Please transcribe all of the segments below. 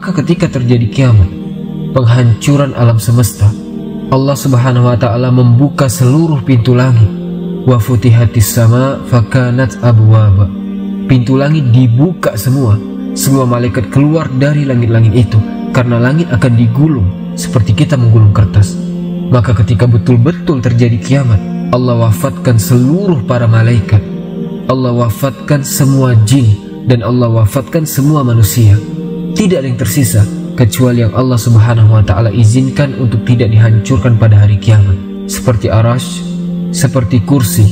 Maka ketika terjadi kiamat, penghancuran alam semesta, Allah Subhanahu wa ta'ala membuka seluruh pintu langit. Wa futihatis sama fakanat abwaba. Pintu langit dibuka semua. Semua malaikat keluar dari langit-langit itu, karena langit akan digulung seperti kita menggulung kertas. Maka ketika betul-betul terjadi kiamat, Allah wafatkan seluruh para malaikat, Allah wafatkan semua jin, dan Allah wafatkan semua manusia. Tidak ada yang tersisa kecuali yang Allah Subhanahu wa ta'ala izinkan untuk tidak dihancurkan pada hari kiamat, seperti Arash, seperti kursi,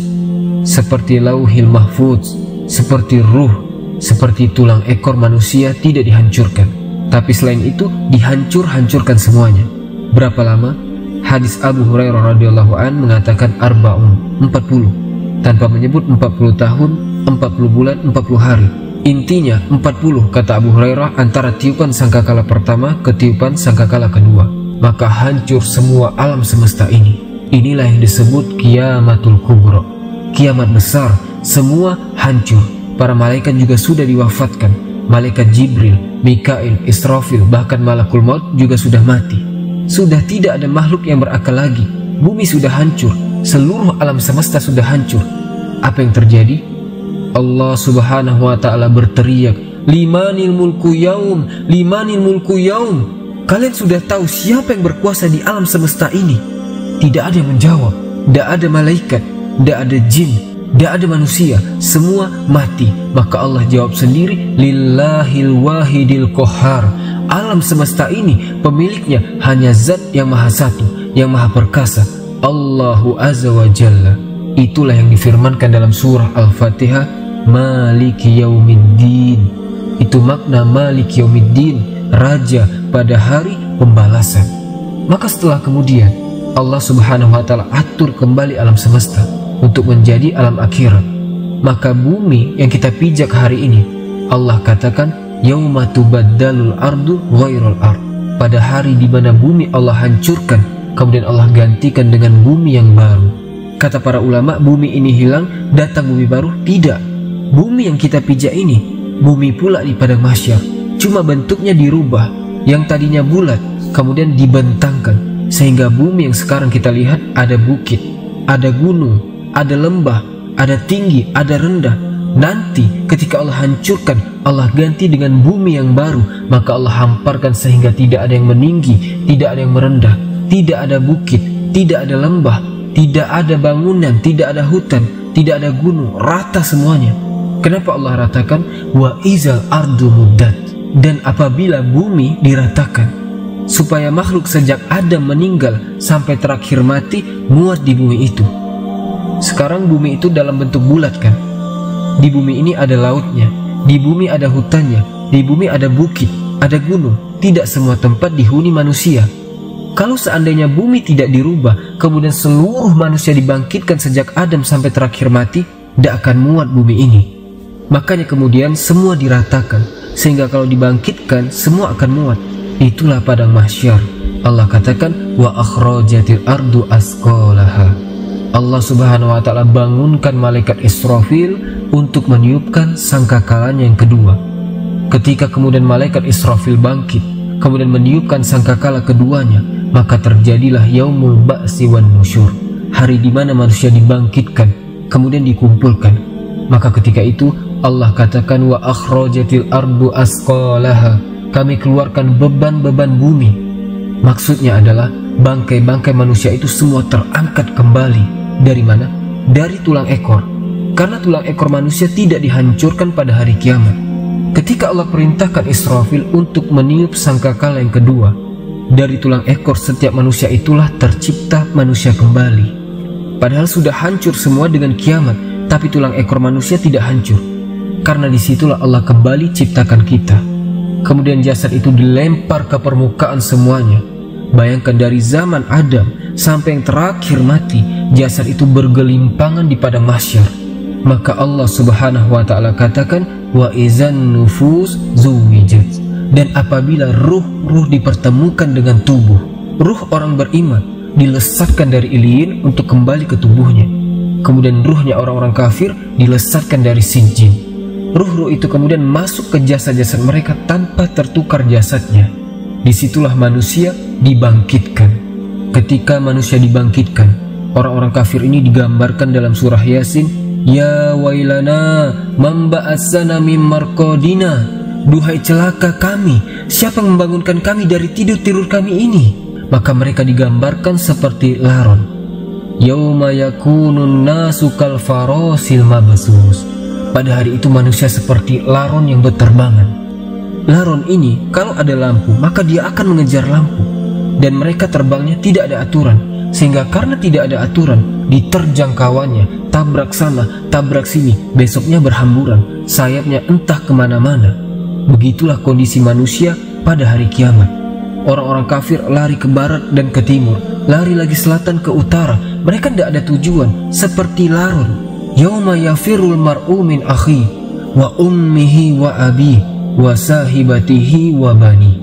seperti lauhil mahfuz, seperti ruh, seperti tulang ekor manusia tidak dihancurkan. Tapi selain itu dihancurkan semuanya. Berapa lama? Hadis Abu Hurairah radhiyallahu an mengatakan 40, tanpa menyebut 40 tahun, 40 bulan, 40 hari. Intinya 40, kata Abu Hurairah, antara tiupan sangkakala pertama ke tiupan sangkakala kedua. Maka hancur semua alam semesta ini. Inilah yang disebut kiamatul kubra, kiamat besar. Semua hancur. Para malaikat juga sudah diwafatkan. Malaikat Jibril, Mikail, Israfil, bahkan Malakul Maut juga sudah mati. Sudah tidak ada makhluk yang berakal lagi. Bumi sudah hancur, seluruh alam semesta sudah hancur. Apa yang terjadi? Allah Subhanahu wa ta'ala berteriak, limanil mulku yaum, limanil mulku yaum. Kalian sudah tahu siapa yang berkuasa di alam semesta ini? Tidak ada yang menjawab. Tidak ada malaikat, tidak ada jin, tidak ada manusia, semua mati. Maka Allah jawab sendiri, lillahil wahidil qahhar. Alam semesta ini pemiliknya hanya Zat yang Maha Satu, yang Maha Perkasa, Allahu Azza wa Jalla. Itulah yang difirmankan dalam surah Al-Fatihah, Maliki Yaumiddin. Itu makna Maliki Yaumiddin, Raja pada hari pembalasan. Maka setelah kemudian Allah Subhanahu wa ta'ala atur kembali alam semesta untuk menjadi alam akhirat. Maka bumi yang kita pijak hari ini, Allah katakan yauma tubaddalul ardu ghairul ard. Pada hari di mana bumi Allah hancurkan, kemudian Allah gantikan dengan bumi yang baru. Kata para ulama, bumi ini hilang, datang bumi baru? Tidak. Bumi yang kita pijak ini, bumi pula di padang mahsyar, cuma bentuknya dirubah. Yang tadinya bulat, kemudian dibentangkan, sehingga bumi yang sekarang kita lihat ada bukit, ada gunung, ada lembah, ada tinggi, ada rendah. Nanti ketika Allah hancurkan, Allah ganti dengan bumi yang baru. Maka Allah hamparkan sehingga tidak ada yang meninggi, tidak ada yang merendah, tidak ada bukit, tidak ada lembah, tidak ada bangunan, tidak ada hutan, tidak ada gunung, rata semuanya. Kenapa Allah ratakan? Wa izal ardu muddat. Dan apabila bumi diratakan, supaya makhluk sejak Adam meninggal sampai terakhir mati muat di bumi itu. Sekarang bumi itu dalam bentuk bulat kan? Di bumi ini ada lautnya, di bumi ada hutannya, di bumi ada bukit, ada gunung. Tidak semua tempat dihuni manusia. Kalau seandainya bumi tidak dirubah, kemudian seluruh manusia dibangkitkan sejak Adam sampai terakhir mati, tidak akan muat bumi ini. Makanya kemudian semua diratakan, sehingga kalau dibangkitkan semua akan muat. Itulah padang mahsyar. Allah katakan wa akhrajatil ardu asqalaha. Allah Subhanahu wa ta'ala bangunkan malaikat Israfil untuk meniupkan sangkakalanya yang kedua. Ketika kemudian malaikat Israfil bangkit, kemudian meniupkan sangkakala keduanya, maka terjadilah yaumul ba'si wan nusyur, hari di mana manusia dibangkitkan kemudian dikumpulkan. Maka ketika itu Allah katakan wa akhrajatil ardu asqalaha. Kami keluarkan beban-beban bumi. Maksudnya adalah bangkai-bangkai manusia itu semua terangkat kembali. Dari mana? Dari tulang ekor. Karena tulang ekor manusia tidak dihancurkan pada hari kiamat. Ketika Allah perintahkan Israfil untuk meniup sangkakala yang kedua, dari tulang ekor setiap manusia itulah tercipta manusia kembali. Padahal sudah hancur semua dengan kiamat, tapi tulang ekor manusia tidak hancur. Karena disitulah Allah kembali ciptakan kita. Kemudian jasad itu dilempar ke permukaan semuanya. Bayangkan dari zaman Adam sampai yang terakhir mati, jasad itu bergelimpangan di padang mahsyar. Maka Allah Subhanahu wa ta'ala katakan wa izan nufus zuwijat. Dan apabila ruh-ruh dipertemukan dengan tubuh, ruh orang beriman dilesatkan dari iliin untuk kembali ke tubuhnya. Kemudian ruhnya orang-orang kafir dilesatkan dari sijjin. Ruh-ruh itu kemudian masuk ke jasad-jasad mereka tanpa tertukar jasadnya. Disitulah manusia dibangkitkan. Ketika manusia dibangkitkan, orang-orang kafir ini digambarkan dalam surah Yasin, ya wailana mamba'asana mim marqadina, duhai celaka kami, siapa yang membangunkan kami dari tidur-tidur kami ini? Maka mereka digambarkan seperti laron. Yauma yakunun nasu kal farasil mabsus. Pada hari itu manusia seperti laron yang berterbangan. Laron ini kalau ada lampu maka dia akan mengejar lampu, dan mereka terbangnya tidak ada aturan, sehingga karena tidak ada aturan diterjang kawannya, tabrak sana tabrak sini, besoknya berhamburan, sayapnya entah kemana-mana. Begitulah kondisi manusia pada hari kiamat. Orang-orang kafir lari ke barat dan ke timur, lari lagi selatan ke utara. Mereka tidak ada tujuan, seperti laron. Yauma yafirul mar'u min akhi wa ummihi wa abi wa sahibatihi wa bani.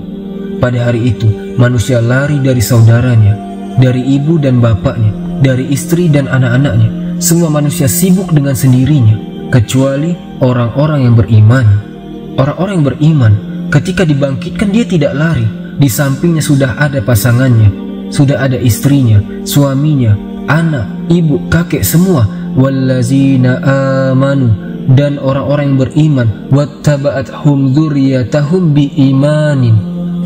Pada hari itu manusia lari dari saudaranya, dari ibu dan bapaknya, dari istri dan anak-anaknya. Semua manusia sibuk dengan sendirinya, kecuali orang-orang yang beriman. Orang-orang yang beriman ketika dibangkitkan dia tidak lari. Di sampingnya sudah ada pasangannya, sudah ada istrinya, suaminya, anak, ibu, kakek, semua. Wallazina amanu, dan orang-orang yang beriman, wattaba'athum dzurriyyatahum biimanin,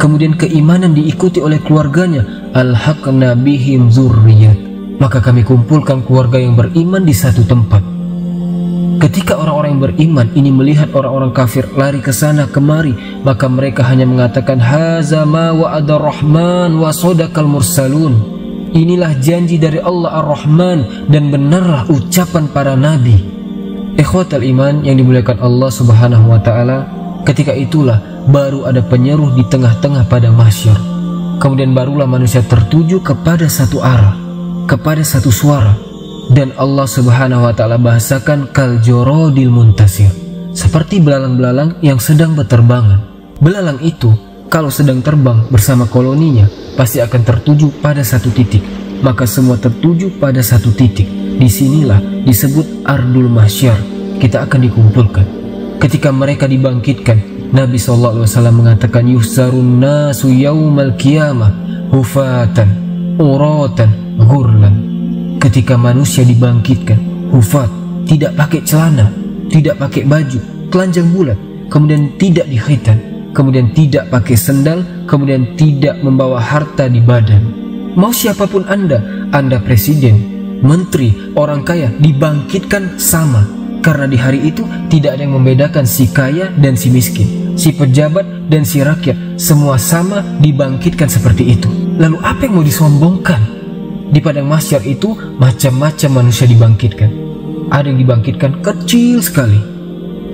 kemudian keimanan diikuti oleh keluarganya, alhaqna bihim dzurriyyat, maka kami kumpulkan keluarga yang beriman di satu tempat. Ketika orang-orang yang beriman ini melihat orang-orang kafir lari ke sana kemari, maka mereka hanya mengatakan haza ma wa'ada rahman wa sadaqal mursalun. Inilah janji dari Allah Ar-Rahman dan benarlah ucapan para nabi. Ikhwatal iman yang dimuliakan Allah Subhanahu wa taala, ketika itulah baru ada penyeruh di tengah-tengah pada mahsyar. Kemudian barulah manusia tertuju kepada satu arah, kepada satu suara. Dan Allah Subhanahu wa taala bahasakan kal jorodil muntasir, seperti belalang-belalang yang sedang berterbangan. Belalang itu kalau sedang terbang bersama koloninya pasti akan tertuju pada satu titik, maka semua tertuju pada satu titik. Disinilah disebut ardul mahsyar, kita akan dikumpulkan. Ketika mereka dibangkitkan, Nabi SAW mengatakan yuhsarun nasu yaumal qiyamah hufatan uratan ghurlan. Ketika manusia dibangkitkan hufat, tidak pakai celana, tidak pakai baju, telanjang bulat, kemudian tidak dikhitan, kemudian tidak pakai sendal, kemudian tidak membawa harta di badan. Mau siapapun Anda presiden, menteri, orang kaya, dibangkitkan sama. Karena di hari itu tidak ada yang membedakan si kaya dan si miskin, si pejabat dan si rakyat, semua sama dibangkitkan seperti itu. Lalu apa yang mau disombongkan? Di padang mahsyar itu macam-macam manusia dibangkitkan. Ada yang dibangkitkan kecil sekali,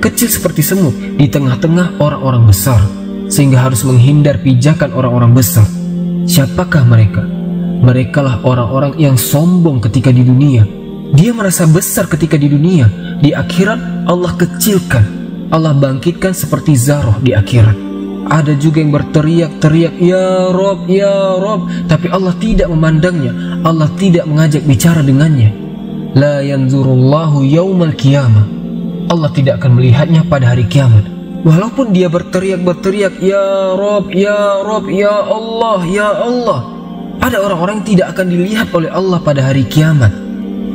kecil seperti semut di tengah-tengah orang-orang besar, sehingga harus menghindar pijakan orang-orang besar. Siapakah mereka? Merekalah orang-orang yang sombong ketika di dunia. Dia merasa besar ketika di dunia. Di akhirat Allah kecilkan, Allah bangkitkan seperti zarah di akhirat. Ada juga yang berteriak-teriak ya Rob, ya Rob, tapi Allah tidak memandangnya, Allah tidak mengajak bicara dengannya. La yanzurullahu yaumal qiyamah, Allah tidak akan melihatnya pada hari kiamat. Walaupun dia berteriak-berteriak ya Rob, ya Rob, ya Allah, ya Allah, ada orang-orang yang tidak akan dilihat oleh Allah pada hari kiamat.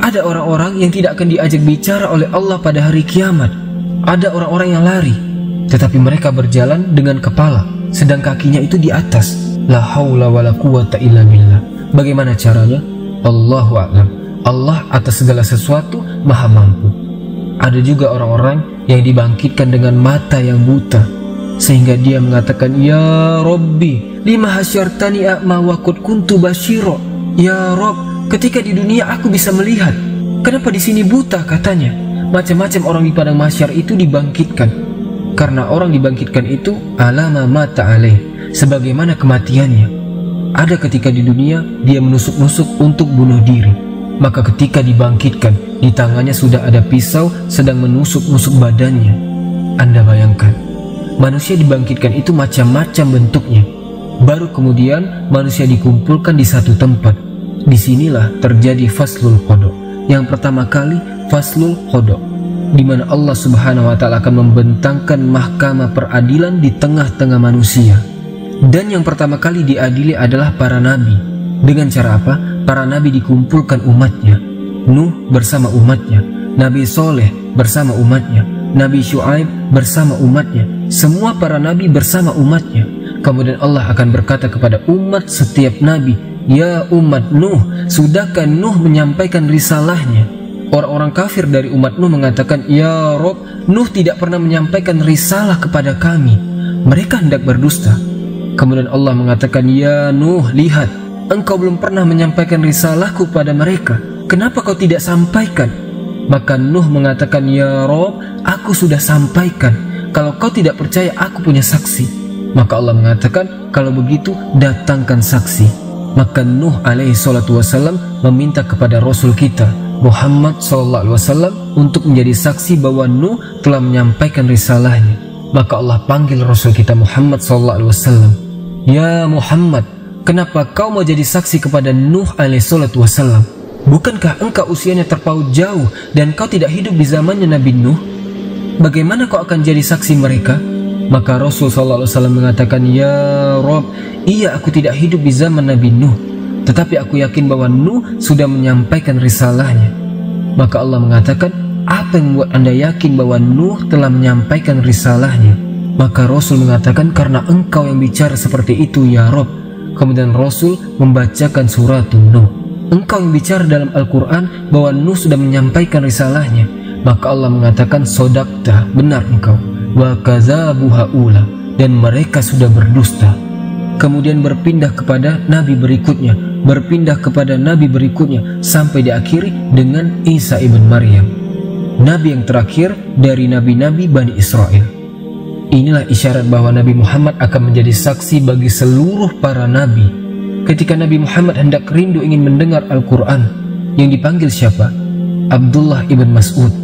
Ada orang-orang yang tidak akan diajak bicara oleh Allah pada hari kiamat. Ada orang-orang yang lari, tetapi mereka berjalan dengan kepala, sedang kakinya itu di atas. La haula wala quwata illa billah. Bagaimana caranya? Allahu a'lam. Allah atas segala sesuatu maha mampu. Ada juga orang-orang yang dibangkitkan dengan mata yang buta, sehingga dia mengatakan ya Rabbi lima hasyartani a'ma wa qad kuntu basyira. Ya Rabb, ketika di dunia aku bisa melihat, kenapa di sini buta? Katanya. Macam-macam orang di padang mahsyar itu dibangkitkan. Karena orang dibangkitkan itu alama mata alaih, sebagaimana kematiannya. Ada ketika di dunia dia menusuk-nusuk untuk bunuh diri, maka ketika dibangkitkan di tangannya sudah ada pisau sedang menusuk-nusuk badannya. Anda bayangkan, manusia dibangkitkan itu macam-macam bentuknya. Baru kemudian manusia dikumpulkan di satu tempat. Disinilah terjadi faslul qada. Yang pertama kali faslul qada, di mana Allah Subhanahu wa Ta'ala akan membentangkan mahkamah peradilan di tengah-tengah manusia. Dan yang pertama kali diadili adalah para nabi. Dengan cara apa? Para nabi dikumpulkan umatnya. Nuh bersama umatnya, Nabi Soleh bersama umatnya, Nabi Syuaib bersama umatnya, semua para nabi bersama umatnya. Kemudian Allah akan berkata kepada umat setiap nabi, "Ya umat Nuh, sudahkah Nuh menyampaikan risalahnya?" Orang-orang kafir dari umat Nuh mengatakan, "Ya Rob, Nuh tidak pernah menyampaikan risalah kepada kami." Mereka hendak berdusta. Kemudian Allah mengatakan, "Ya Nuh, lihat, engkau belum pernah menyampaikan risalahku kepada mereka. Kenapa kau tidak sampaikan?" Maka Nuh mengatakan, "Ya Rob, aku sudah sampaikan. Kalau kau tidak percaya, aku punya saksi." Maka Allah mengatakan, "Kalau begitu, datangkan saksi." Maka Nuh alaihi salatu wassalam meminta kepada Rasul kita Muhammad sallallahu alaihi wasallam untuk menjadi saksi bahwa Nuh telah menyampaikan risalahnya. Maka Allah panggil Rasul kita Muhammad sallallahu alaihi wasallam, "Ya Muhammad, kenapa kau mau jadi saksi kepada Nuh alaihi salatu wassalam? Bukankah engkau usianya terpaut jauh dan kau tidak hidup di zamannya Nabi Nuh? Bagaimana kau akan jadi saksi mereka?" Maka Rasul sallallahu alaihi wasallam mengatakan, "Ya Rob, iya aku tidak hidup di zaman Nabi Nuh, tetapi aku yakin bahwa Nuh sudah menyampaikan risalahnya." Maka Allah mengatakan, "Apa yang membuat Anda yakin bahwa Nuh telah menyampaikan risalahnya?" Maka Rasul mengatakan, "Karena engkau yang bicara seperti itu ya Rob." Kemudian Rasul membacakan surat Nuh. "Engkau yang bicara dalam Al-Quran bahwa Nuh sudah menyampaikan risalahnya." Maka Allah mengatakan, "Sodakta, benar engkau. Wa kadzabu haula, dan mereka sudah berdusta." Kemudian berpindah kepada nabi berikutnya, berpindah kepada nabi berikutnya, sampai diakhiri dengan Isa ibn Maryam, nabi yang terakhir dari nabi-nabi Bani Israel. Inilah isyarat bahwa Nabi Muhammad akan menjadi saksi bagi seluruh para nabi. Ketika Nabi Muhammad hendak rindu ingin mendengar Al-Quran, yang dipanggil siapa? Abdullah ibn Mas'ud.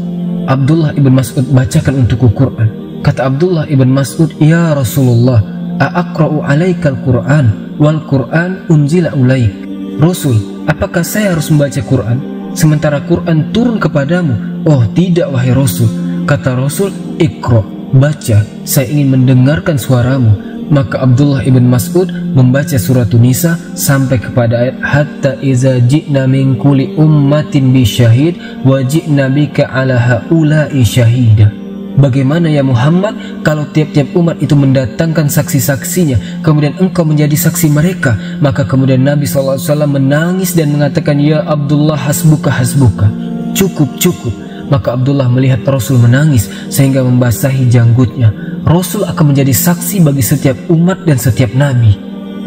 Abdullah ibn Mas'ud bacakan untukku Quran. Kata Abdullah ibn Mas'ud, "Ya Rasulullah, a'aqra'u alaikal Qur'an wal Qur'an unzila ulaik." Rasul, apakah saya harus membaca Quran sementara Quran turun kepadamu? "Oh tidak wahai Rasul." Kata Rasul, "Iqra, baca, saya ingin mendengarkan suaramu." Maka Abdullah ibn Mas'ud membaca surat Nisa sampai kepada ayat, "Hatta iza ji'na min kulli ummatin bi syahid wa ji'na bika ala haula'i syahida." Bagaimana ya Muhammad kalau tiap-tiap umat itu mendatangkan saksi-saksinya, kemudian engkau menjadi saksi mereka? Maka kemudian Nabi SAW menangis dan mengatakan, "Ya Abdullah, hasbuka hasbuka, cukup cukup." Maka Abdullah melihat Rasul menangis sehingga membasahi janggutnya. Rasul akan menjadi saksi bagi setiap umat dan setiap nabi.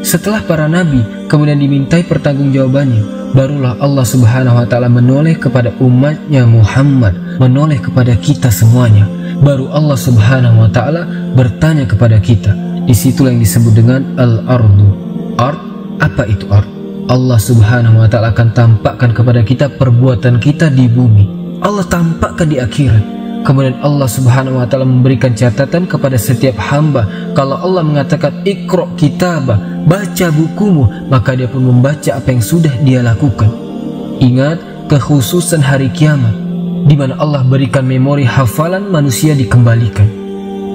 Setelah para nabi kemudian dimintai pertanggungjawabannya, barulah Allah Subhanahu wa Ta'ala menoleh kepada umatnya Muhammad, menoleh kepada kita semuanya. Baru Allah Subhanahu wa Ta'ala bertanya kepada kita. Disitulah yang disebut dengan al-ardu. Ard, apa itu ard? Allah Subhanahu wa Ta'ala akan tampakkan kepada kita perbuatan kita di bumi. Allah tampakkan di akhirat. Kemudian Allah Subhanahu wa Ta'ala memberikan catatan kepada setiap hamba. Kalau Allah mengatakan Iqra kitabah, baca bukumu, maka dia pun membaca apa yang sudah dia lakukan. Ingat kekhususan hari kiamat, di mana Allah berikan memori hafalan manusia dikembalikan.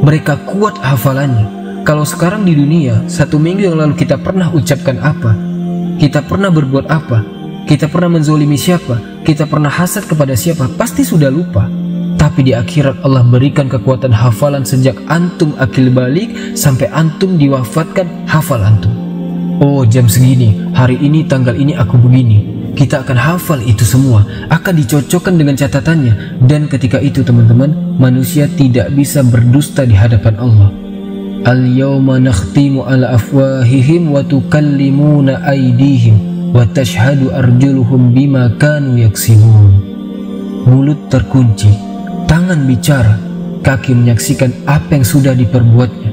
Mereka kuat hafalannya. Kalau sekarang di dunia, 1 minggu yang lalu kita pernah ucapkan apa? Kita pernah berbuat apa? Kita pernah menzolimi siapa? Kita pernah hasad kepada siapa? Pasti sudah lupa. Tapi di akhirat Allah berikan kekuatan hafalan sejak antum akil balik sampai antum diwafatkan, hafal antum. Oh, jam segini, hari ini, tanggal ini aku begini. Kita akan hafal itu semua, akan dicocokkan dengan catatannya. Dan ketika itu teman-teman, manusia tidak bisa berdusta di hadapan Allah. Al-yawma nakhtimu ala afwahihim wa tukallimuna aydihim wa tashhadu arjuluhum bima kanu yaksibun. Mulut terkunci, tangan bicara, kaki menyaksikan apa yang sudah diperbuatnya.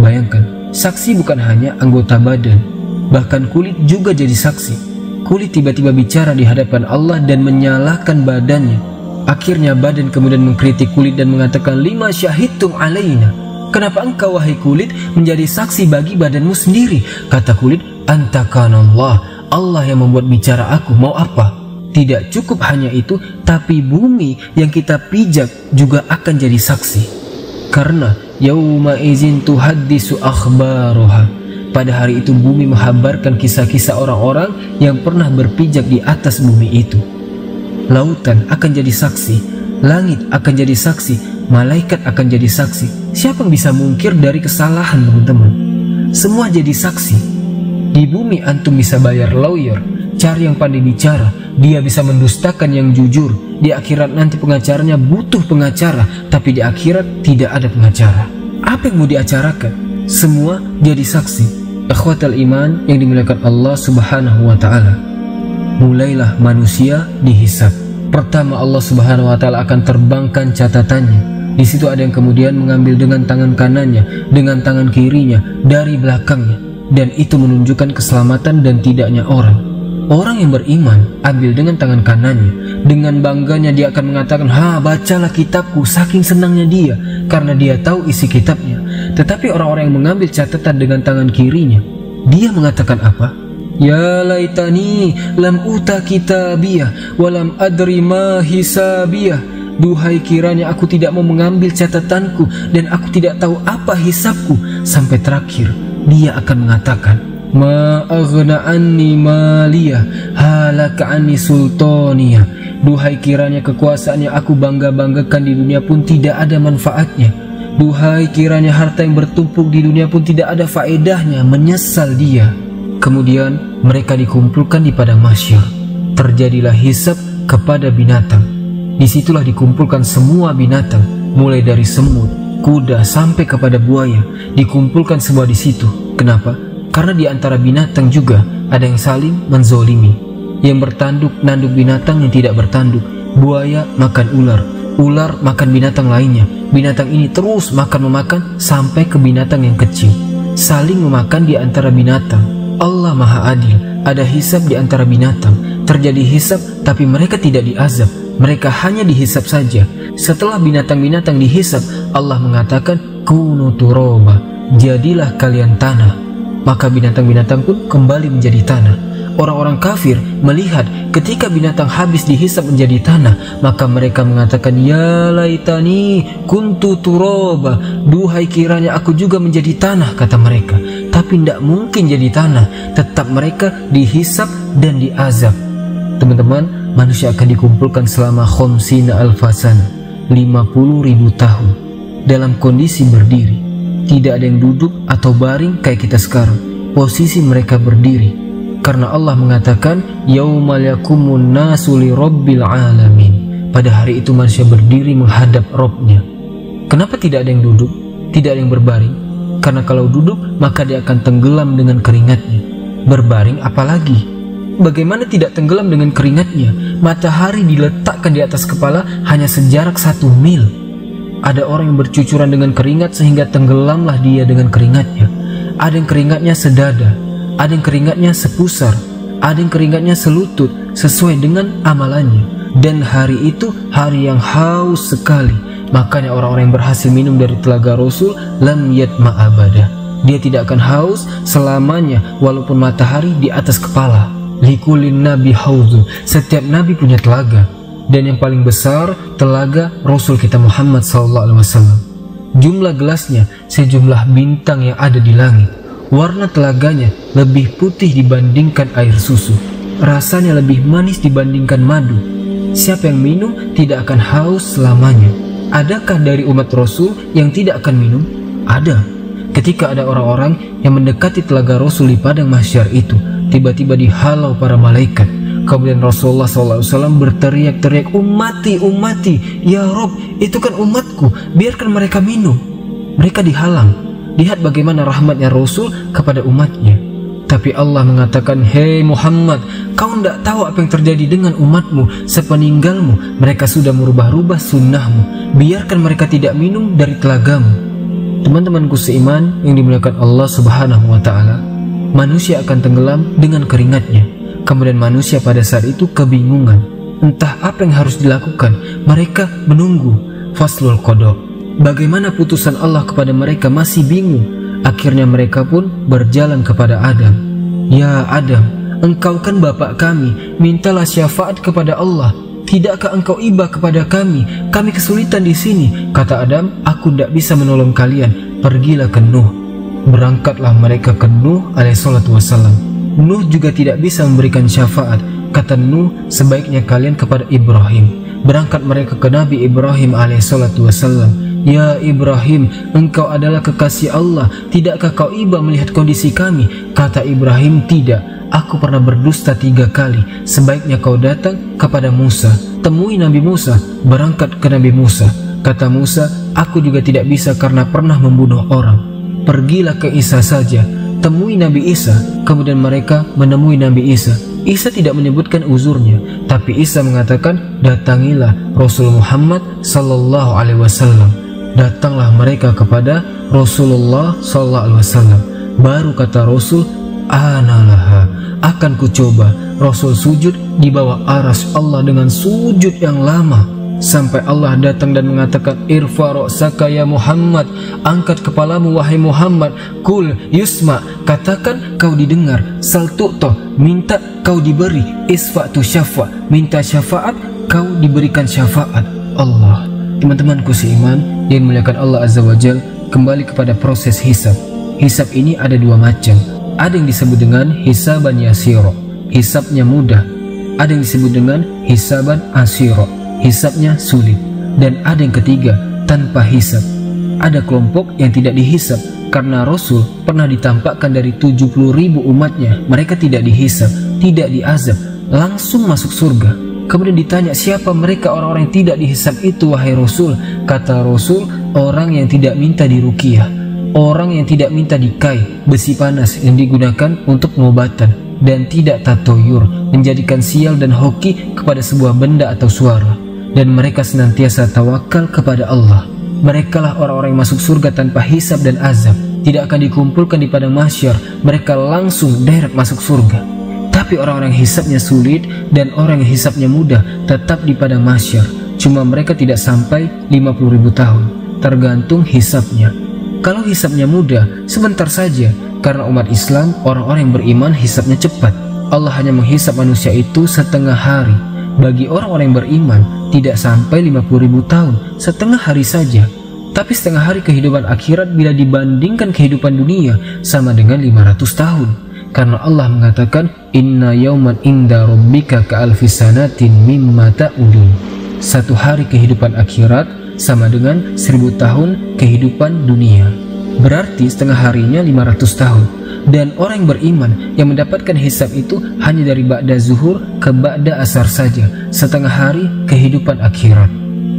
Bayangkan, saksi bukan hanya anggota badan, bahkan kulit juga jadi saksi. Kulit tiba-tiba bicara di hadapan Allah dan menyalahkan badannya. Akhirnya badan kemudian mengkritik kulit dan mengatakan, "Lima syahidtum alaina." Kenapa engkau wahai kulit menjadi saksi bagi badanmu sendiri? Kata kulit, "Antakanallah." Allah yang membuat bicara aku, mau apa? Tidak cukup hanya itu, tapi bumi yang kita pijak juga akan jadi saksi. Karena yauma izin tuhaddisu akhbaroha, pada hari itu bumi menghabarkan kisah-kisah orang-orang yang pernah berpijak di atas bumi itu. Lautan akan jadi saksi, langit akan jadi saksi, malaikat akan jadi saksi. Siapa yang bisa mungkir dari kesalahan, teman-teman? Semua jadi saksi. Di bumi antum bisa bayar lawyer, cari yang pandai bicara, dia bisa mendustakan yang jujur. Di akhirat nanti pengacaranya butuh pengacara, tapi di akhirat tidak ada pengacara. Apa yang mau diacarakan? Semua jadi saksi. Ikhwatal iman yang dimuliakan Allah Subhanahu wa ta'ala, mulailah manusia dihisab. Pertama, Allah Subhanahu wa ta'ala akan terbangkan catatannya. Di situ ada yang kemudian mengambil dengan tangan kanannya, dengan tangan kirinya, dari belakangnya, dan itu menunjukkan keselamatan dan tidaknya orang. Orang yang beriman ambil dengan tangan kanannya, dengan bangganya dia akan mengatakan, bacalah kitabku, saking senangnya dia karena dia tahu isi kitabnya. Tetapi orang-orang yang mengambil catatan dengan tangan kirinya, dia mengatakan apa? Ya laitani lam uta kitabiyah walam adri ma hisabiyah. Duhai kiranya aku tidak mau mengambil catatanku dan aku tidak tahu apa hisabku. Sampai terakhir dia akan mengatakan, ma aghna anni maliyah halaka anni sultaniyah. Duhai kiranya kekuasaan yang aku bangga-banggakan di dunia pun tidak ada manfaatnya. Duhai kiranya harta yang bertumpuk di dunia pun tidak ada faedahnya, menyesal dia. Kemudian mereka dikumpulkan di padang mahsyar. Terjadilah hisab kepada binatang. Disitulah dikumpulkan semua binatang, mulai dari semut, kuda sampai kepada buaya. Dikumpulkan semua di situ. Kenapa? Karena di antara binatang juga ada yang saling menzolimi. Yang bertanduk nanduk binatang yang tidak bertanduk. Buaya makan ular, ular makan binatang lainnya. Binatang ini terus makan-memakan sampai ke binatang yang kecil. Saling memakan di antara binatang. Allah Maha Adil. Ada hisab di antara binatang. Terjadi hisab tapi mereka tidak diazab. Mereka hanya dihisab saja. Setelah binatang-binatang dihisab, Allah mengatakan, kunu turoba, jadilah kalian tanah. Maka binatang-binatang pun kembali menjadi tanah. Orang-orang kafir melihat ketika binatang habis dihisab menjadi tanah, maka mereka mengatakan, ya laitani kuntu turoba, duhai kiranya aku juga menjadi tanah, kata mereka. Tapi tidak mungkin jadi tanah, tetap mereka dihisab dan diazab. Teman-teman, manusia akan dikumpulkan selama khamsina alfasan, 50.000 tahun, dalam kondisi berdiri. Tidak ada yang duduk atau baring kayak kita sekarang. Posisi mereka berdiri. Karena Allah mengatakan, yaumal yakumun nasu li rabbil alamin. Pada hari itu manusia berdiri menghadap Rabb-nya. Kenapa tidak ada yang duduk? Tidak ada yang berbaring? Karena kalau duduk, maka dia akan tenggelam dengan keringatnya. Berbaring apalagi? Bagaimana tidak tenggelam dengan keringatnya? Matahari diletakkan di atas kepala hanya sejarak 1 mil. Ada orang yang bercucuran dengan keringat sehingga tenggelamlah dia dengan keringatnya. Ada yang keringatnya sedada, ada yang keringatnya sepusar, ada yang keringatnya selutut, sesuai dengan amalannya. Dan hari itu hari yang haus sekali. Makanya orang-orang yang berhasil minum dari telaga Rasul, lam yatma abada. Dia tidak akan haus selamanya walaupun matahari di atas kepala. Likulin nabi haudhu, setiap nabi punya telaga, dan yang paling besar telaga Rasul kita Muhammad SAW. Jumlah gelasnya sejumlah bintang yang ada di langit. Warna telaganya lebih putih dibandingkan air susu. Rasanya lebih manis dibandingkan madu. Siapa yang minum tidak akan haus selamanya. Adakah dari umat Rasul yang tidak akan minum? Ada. Ketika ada orang-orang yang mendekati telaga Rasul di padang mahsyar itu, tiba-tiba dihalau para malaikat. Kemudian Rasulullah SAW berteriak-teriak, ummati, ummati, ya Rob, itu kan umatku, biarkan mereka minum. Mereka dihalang. Lihat bagaimana rahmatnya Rasul kepada umatnya. Tapi Allah mengatakan, hei Muhammad, kau tidak tahu apa yang terjadi dengan umatmu. Sepeninggalmu mereka sudah merubah-rubah sunnahmu. Biarkan mereka tidak minum dari telagamu. Teman-temanku seiman yang dimuliakan Allah Subhanahu wa ta'ala, manusia akan tenggelam dengan keringatnya. Kemudian manusia pada saat itu kebingungan, entah apa yang harus dilakukan. Mereka menunggu faslul qada. Bagaimana putusan Allah kepada mereka, masih bingung. Akhirnya mereka pun berjalan kepada Adam. Ya Adam, engkau kan bapak kami, mintalah syafaat kepada Allah. Tidakkah engkau iba kepada kami? Kami kesulitan di sini." Kata Adam, "Aku tidak bisa menolong kalian. Pergilah ke Nuh." Berangkatlah mereka ke Nuh alaihissalatu wassalam. Nuh juga tidak bisa memberikan syafaat. Kata Nuh, "Sebaiknya kalian kepada Ibrahim." Berangkat mereka ke Nabi Ibrahim alaihissalatu wassalam. "Ya Ibrahim, engkau adalah kekasih Allah. Tidakkah kau iba melihat kondisi kami?" Kata Ibrahim, "Tidak. Aku pernah berdusta 3 kali. Sebaiknya kau datang kepada Musa. Temui Nabi Musa." Berangkat ke Nabi Musa. Kata Musa, "Aku juga tidak bisa karena pernah membunuh orang." Pergilah ke Isa saja. Temui Nabi Isa. Kemudian mereka menemui Nabi Isa. Isa tidak menyebutkan uzurnya, tapi Isa mengatakan, "Datangilah Rasul Muhammad sallallahu alaihi wasallam." Datanglah mereka kepada Rasulullah sallallahu alaihi wasallam. Baru kata Rasul, "Analaha, akan kucoba." Rasul sujud di bawah arsy Allah dengan sujud yang lama, sampai Allah datang dan mengatakan, "Irfa ra'saka ya Muhammad, angkat kepalamu wahai Muhammad. Kul yusma, katakan kau didengar. Sal tu'ta, minta kau diberi. Isfa'tu syafa, minta syafaat kau diberikan syafaat." Allah, teman-temanku seiman yang dimuliakan Allah Azza wa Jal, kembali kepada proses hisab. Hisab ini ada 2 macam. Ada yang disebut dengan hisaban yasiro, hisabnya mudah. Ada yang disebut dengan hisaban asiro, hisabnya sulit. Dan ada yang ketiga, tanpa hisab. Ada kelompok yang tidak dihisab, karena Rasul pernah ditampakkan dari 70.000 umatnya. Mereka tidak dihisab, tidak diazab, langsung masuk surga. Kemudian ditanya, "Siapa mereka orang-orang yang tidak dihisab itu, wahai Rasul?" Kata Rasul, "Orang yang tidak minta diruqyah, orang yang tidak minta dikai, besi panas yang digunakan untuk pengobatan, dan tidak tatoyur, menjadikan sial dan hoki kepada sebuah benda atau suara. Dan mereka senantiasa tawakal kepada Allah. Merekalah orang-orang yang masuk surga tanpa hisab dan azab. Tidak akan dikumpulkan di padang mahsyar, mereka langsung direct masuk surga. Tapi orang-orang yang hisabnya sulit dan orang yang hisabnya mudah tetap di padang mahsyar. Cuma mereka tidak sampai 50.000 tahun, tergantung hisabnya. Kalau hisabnya mudah, sebentar saja, karena umat Islam, orang-orang yang beriman hisabnya cepat. Allah hanya menghisab manusia itu setengah hari. Bagi orang-orang yang beriman, tidak sampai 50.000 tahun, setengah hari saja. Tapi setengah hari kehidupan akhirat bila dibandingkan kehidupan dunia, sama dengan 500 tahun. Karena Allah mengatakan, "Inna yauman inda rabbika ka'alfi sanatin mimma ta'udun." Satu hari kehidupan akhirat sama dengan 1000 tahun kehidupan dunia. Berarti setengah harinya 500 tahun. Dan orang yang beriman yang mendapatkan hisab itu hanya dari ba'da zuhur ke ba'da asar saja, setengah hari kehidupan akhirat.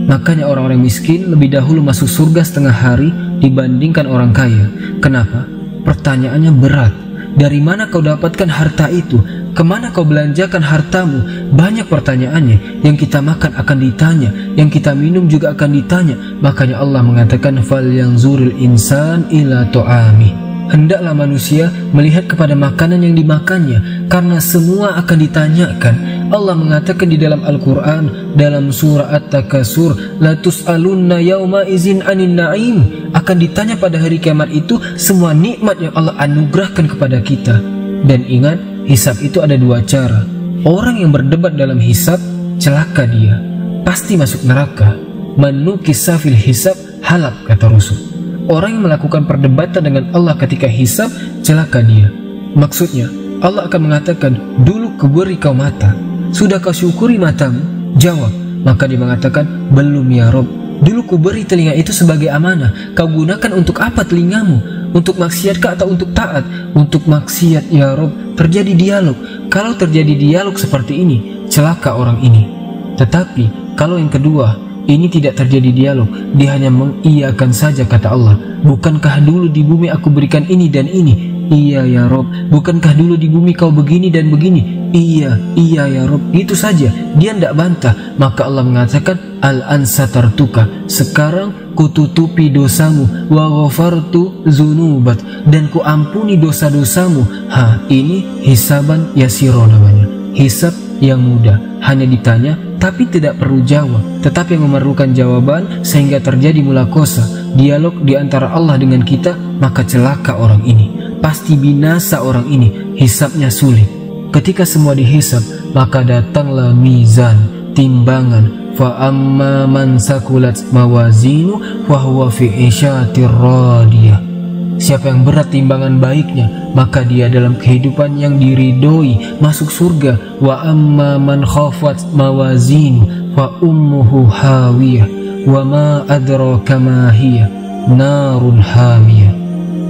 Makanya orang-orang miskin lebih dahulu masuk surga setengah hari dibandingkan orang kaya. Kenapa? Pertanyaannya berat. Dari mana kau dapatkan harta itu? Kemana kau belanjakan hartamu? Banyak pertanyaannya. Yang kita makan akan ditanya, yang kita minum juga akan ditanya. Makanya Allah mengatakan, "Falyanzuril insan ila ta'ami." Hendaklah manusia melihat kepada makanan yang dimakannya, karena semua akan ditanyakan. Allah mengatakan di dalam Al-Quran, dalam surah At-Takasur, "La tus'alunna yawma izin anin na'im." Akan ditanya pada hari kiamat itu semua nikmat yang Allah anugerahkan kepada kita. Dan ingat, hisab itu ada 2 cara. Orang yang berdebat dalam hisab, celaka dia, pasti masuk neraka. "Man nukisa fil hisab halak," kata Rasul. Orang yang melakukan perdebatan dengan Allah ketika hisab, celaka dia. Maksudnya, Allah akan mengatakan, "Dulu kuberi kau mata, sudah kau syukuri matamu?" Jawab. Maka dia mengatakan, "Belum ya Rob. Dulu kuberi telinga itu sebagai amanah. Kau gunakan untuk apa telingamu? Untuk maksiat kah atau untuk taat?" "Untuk maksiat ya Rob." Terjadi dialog. Kalau terjadi dialog seperti ini, celaka orang ini. Tetapi kalau yang kedua, ini tidak terjadi dialog, dia hanya mengiyakan saja, kata Allah, "Bukankah dulu di bumi aku berikan ini dan ini?" "Iya ya Rob." "Bukankah dulu di bumi kau begini dan begini?" "Iya ya Rob." Itu saja, dia tidak bantah. Maka Allah mengatakan, "Al-an satartuka." Sekarang kututupi dosamu, wa ghafartu zunubat, dan ku ampuni dosa-dosamu. Ini hisaban yasiro namanya, hisab yang mudah, hanya ditanya tapi tidak perlu jawab, tetapi yang memerlukan jawaban sehingga terjadi mulakosa, dialog di antara Allah dengan kita. Maka celaka orang ini, pasti binasa orang ini, hisabnya sulit. Ketika semua dihisab, maka datanglah mizan, timbangan. Fa amma man sakulat mawazinu fa huwa fi isyatir radiyah. Siapa yang berat timbangan baiknya, maka dia dalam kehidupan yang diridhoi, masuk surga. Wa amma man khafat mawazinu fa ummuhu hawiyah wa ma adraka ma hiya narun hamiyah.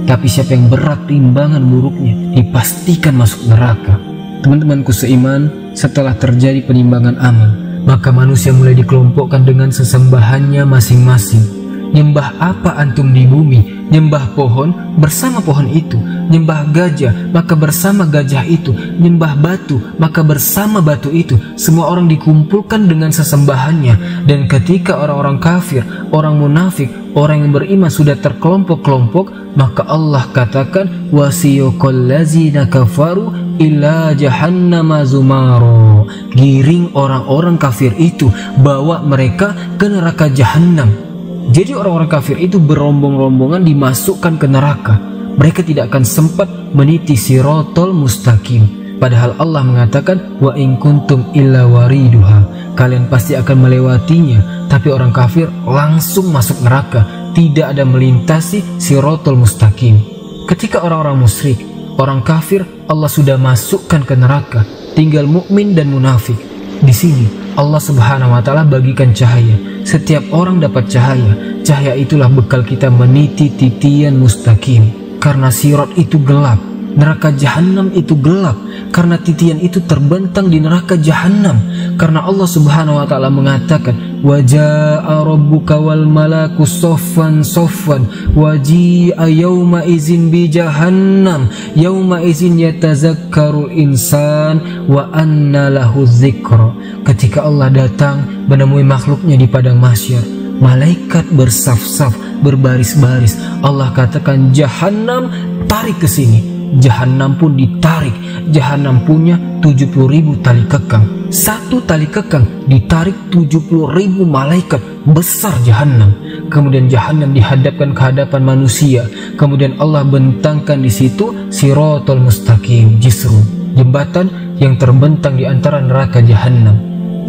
Tapi siapa yang berat timbangan buruknya, dipastikan masuk neraka. Teman-temanku seiman, setelah terjadi penimbangan amal, maka manusia mulai dikelompokkan dengan sesembahannya masing-masing. Nyembah apa antum di bumi? Nyembah pohon, bersama pohon itu. Nyembah gajah, maka bersama gajah itu. Nyembah batu, maka bersama batu itu. Semua orang dikumpulkan dengan sesembahannya. Dan ketika orang-orang kafir, orang munafik, orang yang beriman sudah terkelompok-kelompok, maka Allah katakan wasiyuqal ladzina kafaru ila jahannama zumaro. Giring orang-orang kafir itu, bawa mereka ke neraka jahannam. Jadi orang-orang kafir itu berombong-rombongan dimasukkan ke neraka. Mereka tidak akan sempat meniti sirotol mustaqim. Padahal Allah mengatakan wa in kuntum illa wariduha, kalian pasti akan melewatinya. Tapi orang kafir langsung masuk neraka, tidak ada melintasi sirotol mustaqim. Ketika orang-orang musyrik, orang kafir, Allah sudah masukkan ke neraka. Tinggal mukmin dan munafik. Di sini Allah Subhanahu wa taala bagikan cahaya. Setiap orang dapat cahaya. Cahaya itulah bekal kita meniti titian mustaqim. Karena sirat itu gelap, neraka jahanam itu gelap. Karena titian itu terbentang di neraka jahanam. Karena Allah Subhanahu wa taala mengatakan wa jaa rabbuka wal malaku soffan soffan wa ji'a yawma izin bi jahannam yawma izin yatazakkarul insan wa anna lahu dzikra. Ketika Allah datang menemui makhluknya di padang mahsyar, malaikat bersaf-saf, berbaris-baris. Allah katakan jahannam tarik ke sini. Jahannam pun ditarik. Jahannam punya 70.000 tali kekang. Satu tali kekang ditarik 70.000 malaikat. Besar jahannam. Kemudian jahannam dihadapkan ke hadapan manusia. Kemudian Allah bentangkan di situ sirotol mustaqim, jisru, jembatan yang terbentang di antara neraka jahannam.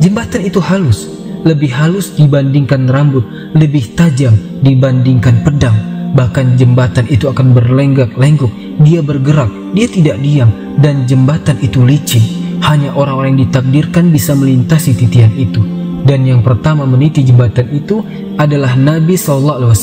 Jembatan itu halus, lebih halus dibandingkan rambut, lebih tajam dibandingkan pedang. Bahkan jembatan itu akan berlenggak-lenggok, dia bergerak, dia tidak diam, dan jembatan itu licin. Hanya orang-orang yang ditakdirkan bisa melintasi titian itu. Dan yang pertama meniti jembatan itu adalah Nabi SAW.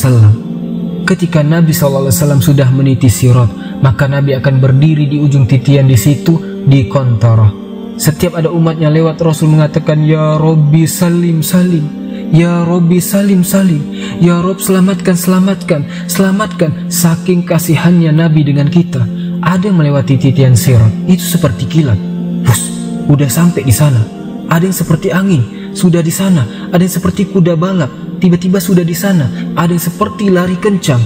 Ketika Nabi SAW sudah meniti sirat, maka Nabi akan berdiri di ujung titian di situ, di kontorah. Setiap ada umatnya lewat, Rasul mengatakan ya Robbi salim salim, ya Robbi salim salim, ya Rob selamatkan selamatkan selamatkan. Saking kasihannya Nabi dengan kita. Ada yang melewati titian sirat itu seperti kilat, bus, udah sampai di sana. Ada yang seperti angin, sudah di sana. Ada yang seperti kuda balap, tiba-tiba sudah di sana. Ada yang seperti lari kencang,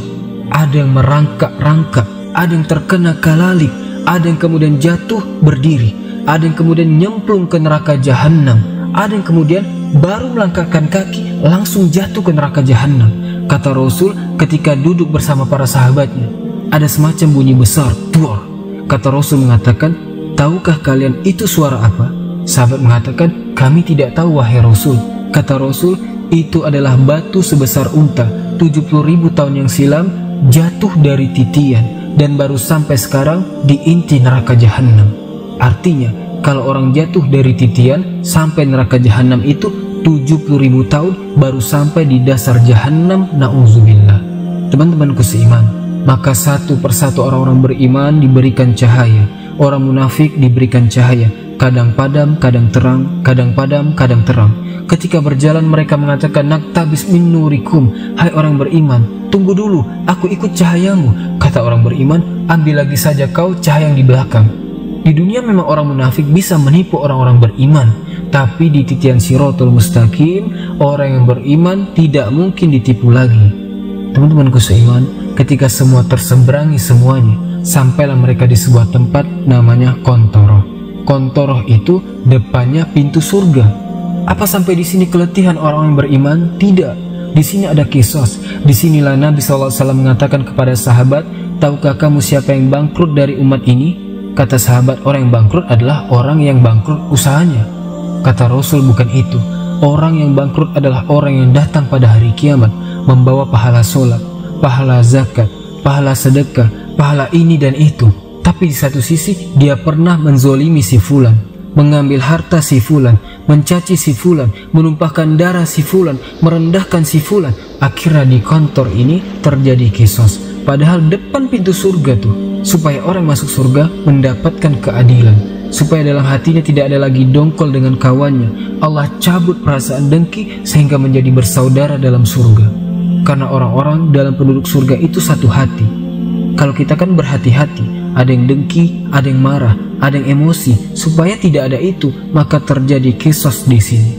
ada yang merangkak-rangkak, ada yang terkena kalalip, ada yang kemudian jatuh berdiri, ada yang kemudian nyemplung ke neraka jahanam, ada yang kemudian baru melangkahkan kaki langsung jatuh ke neraka jahanam. Kata Rasul ketika duduk bersama para sahabatnya, ada semacam bunyi besar, duar. Kata Rasul mengatakan, tahukah kalian itu suara apa? Sahabat mengatakan, kami tidak tahu wahai Rasul. Kata Rasul, itu adalah batu sebesar unta 70.000 tahun yang silam jatuh dari titian dan baru sampai sekarang di inti neraka jahanam. Artinya kalau orang jatuh dari titian sampai neraka jahanam itu 70.000 tahun baru sampai di dasar jahanam, na'udzubillah. Teman-temanku seiman, maka satu persatu orang-orang beriman diberikan cahaya, orang munafik diberikan cahaya, kadang padam, kadang terang, kadang padam, kadang terang. Ketika berjalan mereka mengatakan naktabis min nurikum, hai orang beriman, tunggu dulu, aku ikut cahayamu. Kata orang beriman, ambil lagi saja kau cahaya yang di belakang. Di dunia memang orang munafik bisa menipu orang-orang beriman, tapi di titian siratul mustaqim orang yang beriman tidak mungkin ditipu lagi. Teman-temanku seiman, ketika semua terseberangi semuanya, sampailah mereka di sebuah tempat namanya Kontoroh. Kontoroh itu depannya pintu surga. Apa sampai di sini keletihan orang yang beriman? Tidak. Di sini ada kisos. Disinilah Nabi SAW mengatakan kepada sahabat, tahukah kamu siapa yang bangkrut dari umat ini? Kata sahabat, orang yang bangkrut adalah orang yang bangkrut usahanya. Kata Rasul, bukan itu. Orang yang bangkrut adalah orang yang datang pada hari kiamat membawa pahala sholat, pahala zakat, pahala sedekah, pahala ini dan itu. Tapi di satu sisi dia pernah menzolimi si fulan, mengambil harta si fulan, mencaci si fulan, menumpahkan darah si fulan, merendahkan si fulan. Akhirnya di kantor ini terjadi kisos. Padahal depan pintu surga tuh, supaya orang masuk surga mendapatkan keadilan, supaya dalam hatinya tidak ada lagi dongkol dengan kawannya. Allah cabut perasaan dengki sehingga menjadi bersaudara dalam surga. Karena orang-orang dalam penduduk surga itu satu hati. Kalau kita kan berhati-hati, ada yang dengki, ada yang marah, ada yang emosi. Supaya tidak ada itu, maka terjadi kisos di sini.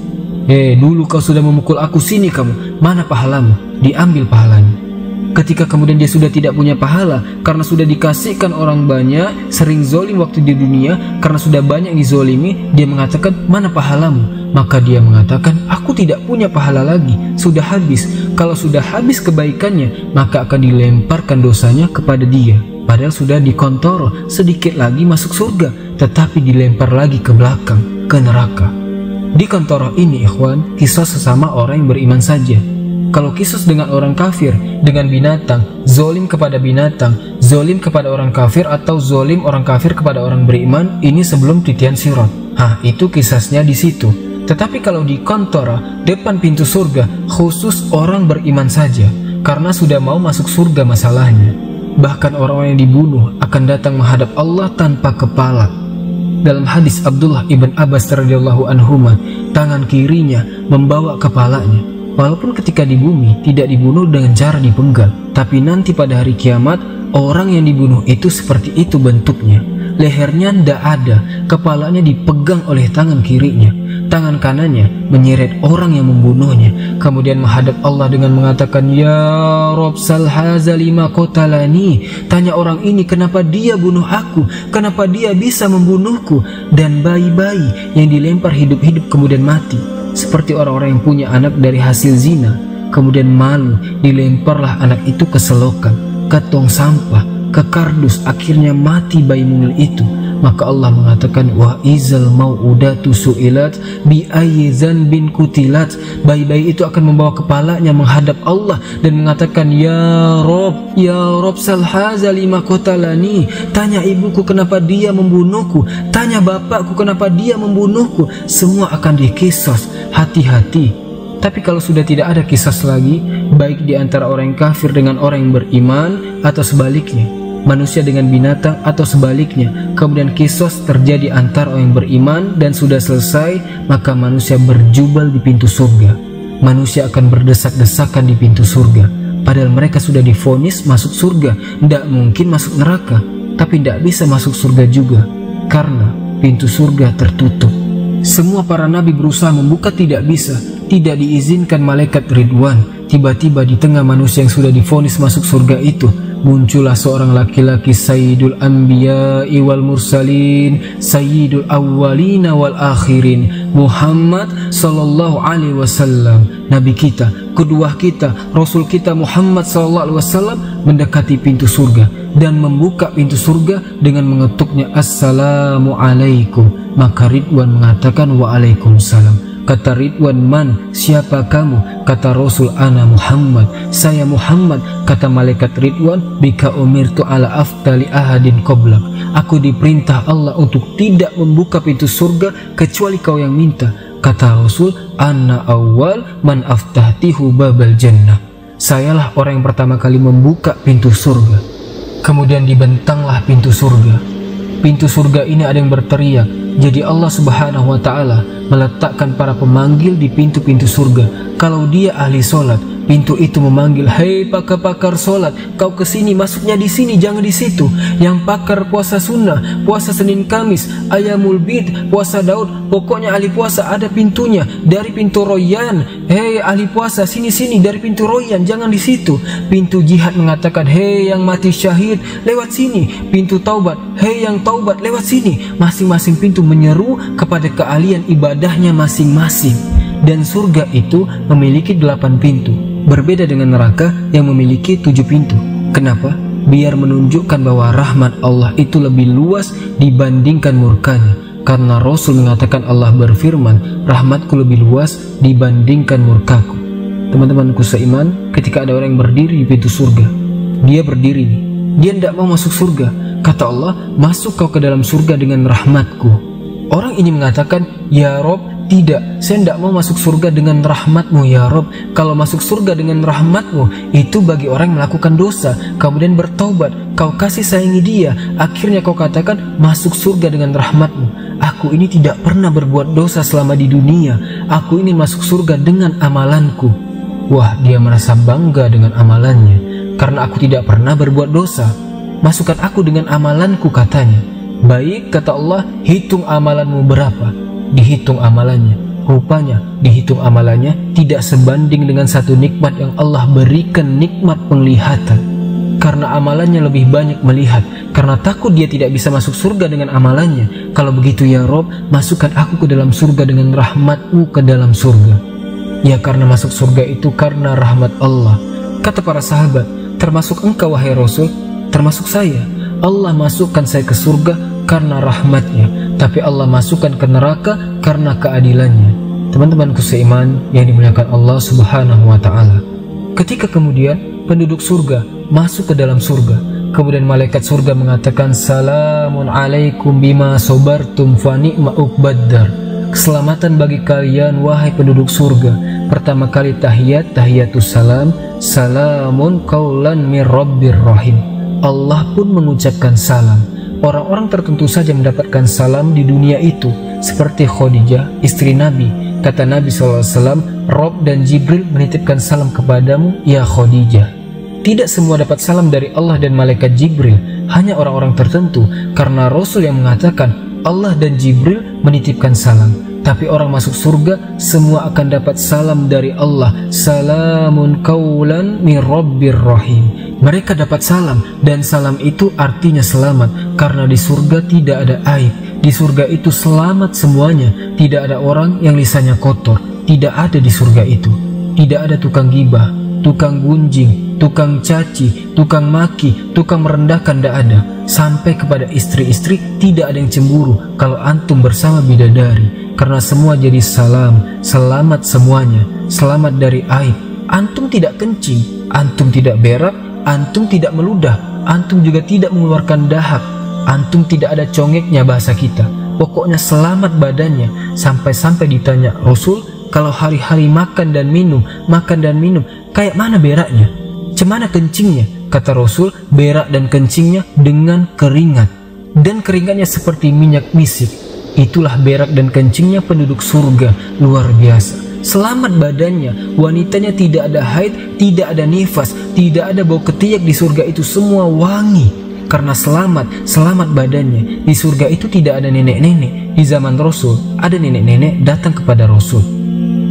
Dulu kau sudah memukul aku, sini kamu, mana pahalamu? Diambil pahalanya. Ketika kemudian dia sudah tidak punya pahala karena sudah dikasihkan orang banyak, sering zolim waktu di dunia, karena sudah banyak dizolimi, dia mengatakan, mana pahalamu? Maka dia mengatakan, aku tidak punya pahala lagi, sudah habis. Kalau sudah habis kebaikannya, maka akan dilemparkan dosanya kepada dia. Padahal sudah dikontoro, sedikit lagi masuk surga, tetapi dilempar lagi ke belakang, ke neraka. Di kontoro ini, ikhwan, kisah sesama orang yang beriman saja. Kalau kisos dengan orang kafir, dengan binatang, zolim kepada binatang, zolim kepada orang kafir, atau zolim orang kafir kepada orang beriman, ini sebelum titian sirat. Itu kisahnya di situ. Tetapi kalau di kontora, depan pintu surga, khusus orang beriman saja, karena sudah mau masuk surga masalahnya. Bahkan orang-orang yang dibunuh akan datang menghadap Allah tanpa kepala. Dalam hadis Abdullah ibn Abbas radhiyallahu anhuma, tangan kirinya membawa kepalanya. Walaupun ketika di bumi tidak dibunuh dengan cara dipenggal, tapi nanti pada hari kiamat orang yang dibunuh itu seperti itu bentuknya. Lehernya tidak ada, kepalanya dipegang oleh tangan kirinya, tangan kanannya menyeret orang yang membunuhnya, kemudian menghadap Allah dengan mengatakan, Ya Rob sal haza lima qatalani. Tanya orang ini, kenapa dia bunuh aku, kenapa dia bisa membunuhku. Dan bayi-bayi yang dilempar hidup-hidup kemudian mati, seperti orang-orang yang punya anak dari hasil zina, kemudian malu, dilemparlah anak itu ke selokan, ke tong sampah, ke kardus, akhirnya mati bayi mungil itu. Maka Allah mengatakan, wa izal mau'udatu su'ilat bi ayyi dzanbin kutilat. Bayi-bayi itu akan membawa kepalanya menghadap Allah dan mengatakan, Ya Rob sal haza lima qatalani. Tanya ibuku kenapa dia membunuhku, tanya bapakku kenapa dia membunuhku. Semua akan dikisos. Hati-hati. Tapi kalau sudah tidak ada kisah lagi, baik di antara orang yang kafir dengan orang yang beriman, atau sebaliknya, manusia dengan binatang, atau sebaliknya, kemudian kisos terjadi antara orang yang beriman dan sudah selesai, maka manusia berjubel di pintu surga. Manusia akan berdesak-desakan di pintu surga, padahal mereka sudah divonis masuk surga, tidak mungkin masuk neraka, tapi tidak bisa masuk surga juga, karena pintu surga tertutup. Semua para nabi berusaha membuka, tidak bisa, tidak diizinkan malaikat Ridwan. Tiba-tiba di tengah manusia yang sudah divonis masuk surga itu, muncullah seorang laki-laki, Sayyidul Anbiya'i wal Mursalin, Sayyidul Awwalina wal Akhirin, Muhammad sallallahu alaihi wasallam. Nabi kita, kedua kita, Rasul kita Muhammad sallallahu alaihi wasallam mendekati pintu surga dan membuka pintu surga dengan mengetuknya, Assalamualaikum. Maka Ridwan mengatakan, Waalaikumsalam. Kata Ridwan, man, siapa kamu? Kata Rasul, ana Muhammad, saya Muhammad. Kata malaikat Ridwan, bika umirtu ala aftali ahadin qoblak. Aku diperintah Allah untuk tidak membuka pintu surga kecuali kau yang minta. Kata Rasul, ana awal man aftahtihu babal jannah. Sayalah orang yang pertama kali membuka pintu surga. Kemudian dibentanglah pintu surga. Pintu surga ini ada yang berteriak. Jadi Allah subhanahu wa ta'ala meletakkan para pemanggil di pintu-pintu surga. Kalau dia ahli solat, pintu itu memanggil, hei pakar-pakar solat, kau kesini, masuknya di sini, jangan di situ. Yang pakar puasa sunnah, puasa Senin Kamis, ayamul bid, puasa Daud, pokoknya ahli puasa ada pintunya, dari pintu Royan. Hei ahli puasa, sini-sini dari pintu Royan, jangan di situ. Pintu jihad mengatakan, hei yang mati syahid, lewat sini. Pintu taubat, hei yang taubat, lewat sini. Masing-masing pintu menyeru kepada keahlian ibadahnya masing-masing. Dan surga itu memiliki 8 pintu, berbeda dengan neraka yang memiliki 7 pintu. Kenapa? biar menunjukkan bahwa rahmat Allah itu lebih luas dibandingkan murkanya. Karena Rasul mengatakan Allah berfirman, rahmatku lebih luas dibandingkan murkaku. Teman-temanku seiman, ketika ada orang yang berdiri di pintu surga, dia berdiri nih, dia tidak mau masuk surga. Kata Allah, masuk kau ke dalam surga dengan rahmatku. Orang ini mengatakan, ya Rob, tidak, saya tidak mau masuk surga dengan rahmatmu ya Rob. Kalau masuk surga dengan rahmatmu, itu bagi orang yang melakukan dosa, kemudian bertaubat, kau kasih sayangi dia, akhirnya kau katakan masuk surga dengan rahmatmu. Aku ini tidak pernah berbuat dosa selama di dunia, aku ingin masuk surga dengan amalanku. Wah, dia merasa bangga dengan amalannya, karena aku tidak pernah berbuat dosa. Masukkan aku dengan amalanku, katanya. Baik, kata Allah, hitung amalanmu berapa. Dihitung amalannya, rupanya dihitung amalannya tidak sebanding dengan satu nikmat yang Allah berikan, nikmat penglihatan. Karena amalannya lebih banyak melihat, karena takut dia tidak bisa masuk surga dengan amalannya. Kalau begitu ya Rob, masukkan aku ke dalam surga dengan rahmatmu ke dalam surga. Ya, karena masuk surga itu karena rahmat Allah. Kata para sahabat, termasuk engkau wahai Rasul, termasuk saya. Allah masukkan saya ke surga karena rahmatnya, tapi Allah masukkan ke neraka karena keadilannya. Teman-temanku seiman yang dimuliakan Allah Subhanahu wa ta'ala, ketika kemudian penduduk surga masuk ke dalam surga, kemudian malaikat surga mengatakan, salamun alaikum bima sobartum fa ni'ma uqbaddar. Keselamatan bagi kalian wahai penduduk surga. Pertama kali tahiyat, tahiyatus salam, salamun qaulan mir rabbir rahim. Allah pun mengucapkan salam. Orang-orang tertentu saja mendapatkan salam di dunia itu, seperti Khadijah, istri Nabi. Kata Nabi SAW, Rob dan Jibril menitipkan salam kepadamu, ya Khadijah. Tidak semua dapat salam dari Allah dan malaikat Jibril, hanya orang-orang tertentu, karena Rasul yang mengatakan Allah dan Jibril menitipkan salam. Tapi orang masuk surga semua akan dapat salam dari Allah, salamun qaulan mir rabbir rahim. Mereka dapat salam, dan salam itu artinya selamat, karena di surga tidak ada aib. Di surga itu selamat semuanya, tidak ada orang yang lisannya kotor, tidak ada di surga itu. Tidak ada tukang gibah, tukang gunjing, tukang caci, tukang maki, tukang merendahkan, tidak ada. Sampai kepada istri-istri tidak ada yang cemburu kalau antum bersama bidadari, karena semua jadi salam, selamat semuanya, selamat dari aib. Antum tidak kencing, antum tidak berak, antum tidak meludah, antum juga tidak mengeluarkan dahak, antum tidak ada congeknya bahasa kita. Pokoknya selamat badannya. Sampai-sampai ditanya, Rasul, kalau hari-hari makan dan minum, kayak mana beraknya? Cemana kencingnya? Kata Rasul, berak dan kencingnya dengan keringat, dan keringatnya seperti minyak misik. Itulah berak dan kencingnya penduduk surga, luar biasa. Selamat badannya, wanitanya tidak ada haid, tidak ada nifas, tidak ada bau ketiak di surga itu, semua wangi. Karena selamat badannya. Di surga itu tidak ada nenek-nenek. Di zaman Rasul ada nenek-nenek datang kepada Rasul,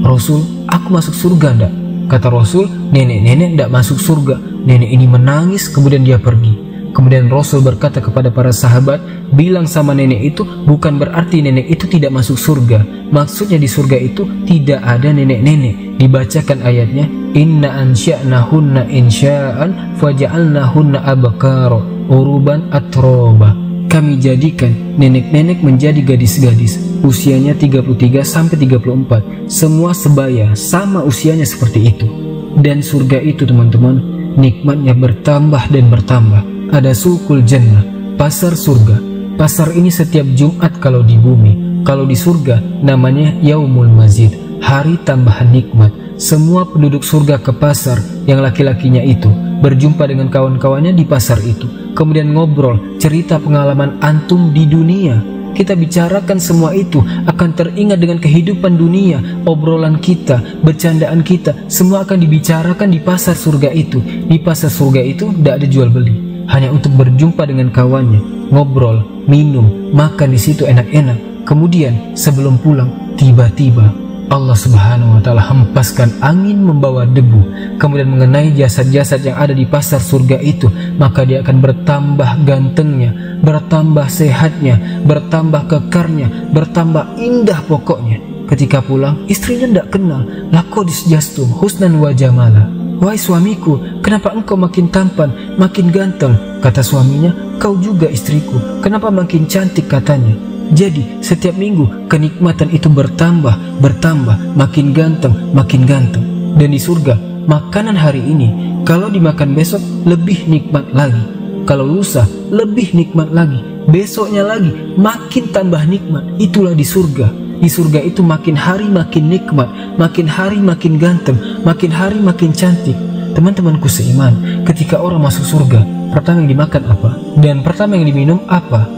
Rasul, aku masuk surga ndak? Kata Rasul, nenek-nenek ndak masuk surga. Nenek ini menangis, kemudian dia pergi. Kemudian Rasul berkata kepada para sahabat, bilang sama nenek itu, bukan berarti nenek itu tidak masuk surga. Maksudnya di surga itu tidak ada nenek-nenek. Dibacakan ayatnya, inna ansya'nahunna insya'an faja'alnahunna abkara uruban atroba. Kami jadikan nenek-nenek menjadi gadis-gadis, usianya 33 sampai 34, semua sebaya, sama usianya seperti itu. Dan surga itu teman-teman, nikmatnya bertambah dan bertambah. Ada sukul jannah, pasar surga. Pasar ini setiap Jumat kalau di bumi, kalau di surga namanya yaumul mazid, hari tambahan nikmat. Semua penduduk surga ke pasar, yang laki-lakinya itu berjumpa dengan kawan-kawannya di pasar itu, kemudian ngobrol, cerita pengalaman antum di dunia. Kita bicarakan semua itu, akan teringat dengan kehidupan dunia, obrolan kita, bercandaan kita, semua akan dibicarakan di pasar surga itu. Di pasar surga itu tidak ada jual beli, hanya untuk berjumpa dengan kawannya, ngobrol, minum, makan di situ enak-enak. Kemudian sebelum pulang, tiba-tiba Allah Subhanahu wa ta'ala hempaskan angin membawa debu, kemudian mengenai jasad-jasad yang ada di pasar surga itu, maka dia akan bertambah gantengnya, bertambah sehatnya, bertambah kekarnya, bertambah indah pokoknya. Ketika pulang, istrinya tidak kenal. Laqad jastum husnan wa jamala. Wahai suamiku, kenapa engkau makin tampan, makin ganteng, kata suaminya. Kau juga istriku, kenapa makin cantik, katanya. Jadi setiap minggu kenikmatan itu bertambah, makin ganteng, makin ganteng. Dan di surga, makanan hari ini kalau dimakan besok lebih nikmat lagi, kalau lusa lebih nikmat lagi, besoknya lagi makin tambah nikmat. Itulah di surga. Di surga itu makin hari makin nikmat, makin hari makin ganteng, makin hari makin cantik. Teman-temanku seiman, ketika orang masuk surga, pertama yang dimakan apa? Dan pertama yang diminum apa?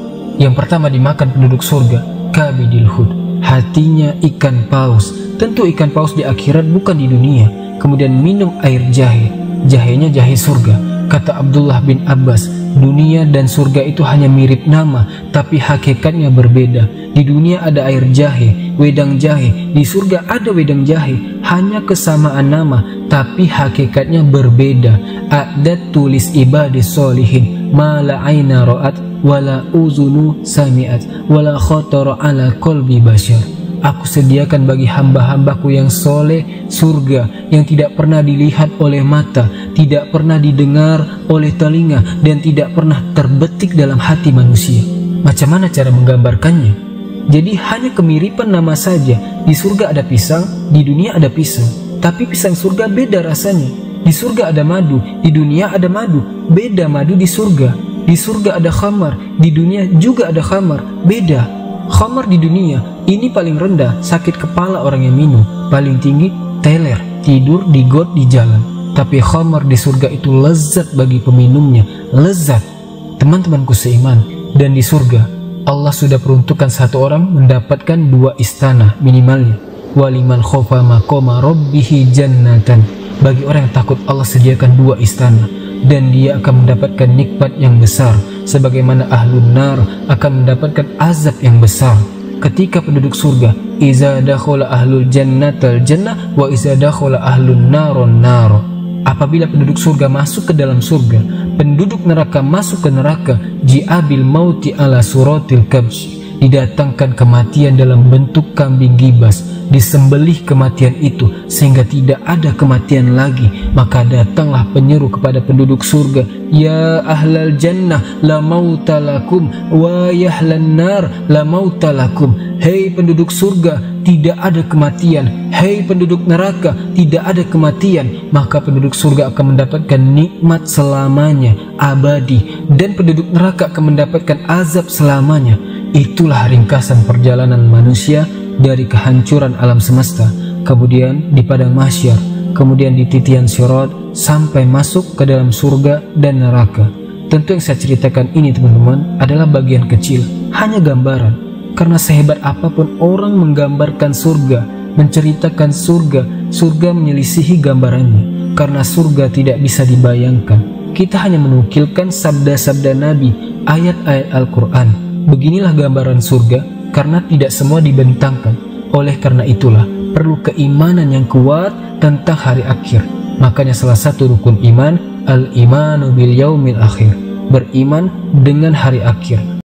Yang pertama dimakan penduduk surga, kabidil hud, hatinya ikan paus. Tentu ikan paus di akhirat, bukan di dunia. Kemudian minum air jahe, jahenya jahe surga. Kata Abdullah bin Abbas, dunia dan surga itu hanya mirip nama, tapi hakikatnya berbeda. Di dunia ada air jahe, wedang jahe. Di surga ada wedang jahe, hanya kesamaan nama, tapi hakikatnya berbeda. A'dat tulis ibadis solihin, ma la aina ra'at, wala uzunu sami'at, wala khatara ala qalbi bashar. Aku sediakan bagi hamba-hambaku yang soleh surga yang tidak pernah dilihat oleh mata, tidak pernah didengar oleh telinga, dan tidak pernah terbetik dalam hati manusia. Macam mana cara menggambarkannya? Jadi hanya kemiripan nama saja. Di surga ada pisang, di dunia ada pisang. Tapi pisang surga beda rasanya. Di surga ada madu, di dunia ada madu. Beda madu di surga. Di surga ada khamar, di dunia juga ada khamar. Beda. Khamar di dunia ini paling rendah, sakit kepala orang yang minum. Paling tinggi, teler, tidur di got di jalan. Tapi khamar di surga itu lezat bagi peminumnya. Lezat. Teman-temanku seiman, dan di surga Allah sudah peruntukkan satu orang mendapatkan 2 istana minimalnya. Waliman khofa maqama rabbihi jannatan. Bagi orang yang takut, Allah sediakan 2 istana, dan dia akan mendapatkan nikmat yang besar, sebagaimana ahlun nar akan mendapatkan azab yang besar. Ketika penduduk surga, iza dakhala ahlul jannatal jannah wa iza dakhala ahlun naron naro. Apabila penduduk surga masuk ke dalam surga, penduduk neraka masuk ke neraka. Ji'abil mauti ala suratil kabsh, didatangkan kematian dalam bentuk kambing gibas, disembelih kematian itu sehingga tidak ada kematian lagi. Maka datanglah penyeru kepada penduduk surga, ya ahlal jannah la mauta lakum wa ya ahlan nar la mauta lakum. Hei penduduk surga, tidak ada kematian. Hei penduduk neraka, tidak ada kematian. Maka penduduk surga akan mendapatkan nikmat selamanya, abadi, dan penduduk neraka akan mendapatkan azab selamanya. Itulah ringkasan perjalanan manusia dari kehancuran alam semesta, kemudian di padang mahsyar, kemudian di titian sirat, sampai masuk ke dalam surga dan neraka. Tentu yang saya ceritakan ini teman-teman adalah bagian kecil, hanya gambaran. Karena sehebat apapun orang menggambarkan surga, menceritakan surga, surga menyelisihi gambarannya. Karena surga tidak bisa dibayangkan. Kita hanya menukilkan sabda-sabda Nabi, ayat-ayat Al-Quran. Beginilah gambaran surga, karena tidak semua dibentangkan. Oleh karena itulah perlu keimanan yang kuat tentang hari akhir. Makanya salah satu rukun iman, al-imanu bil yaumil akhir, beriman dengan hari akhir.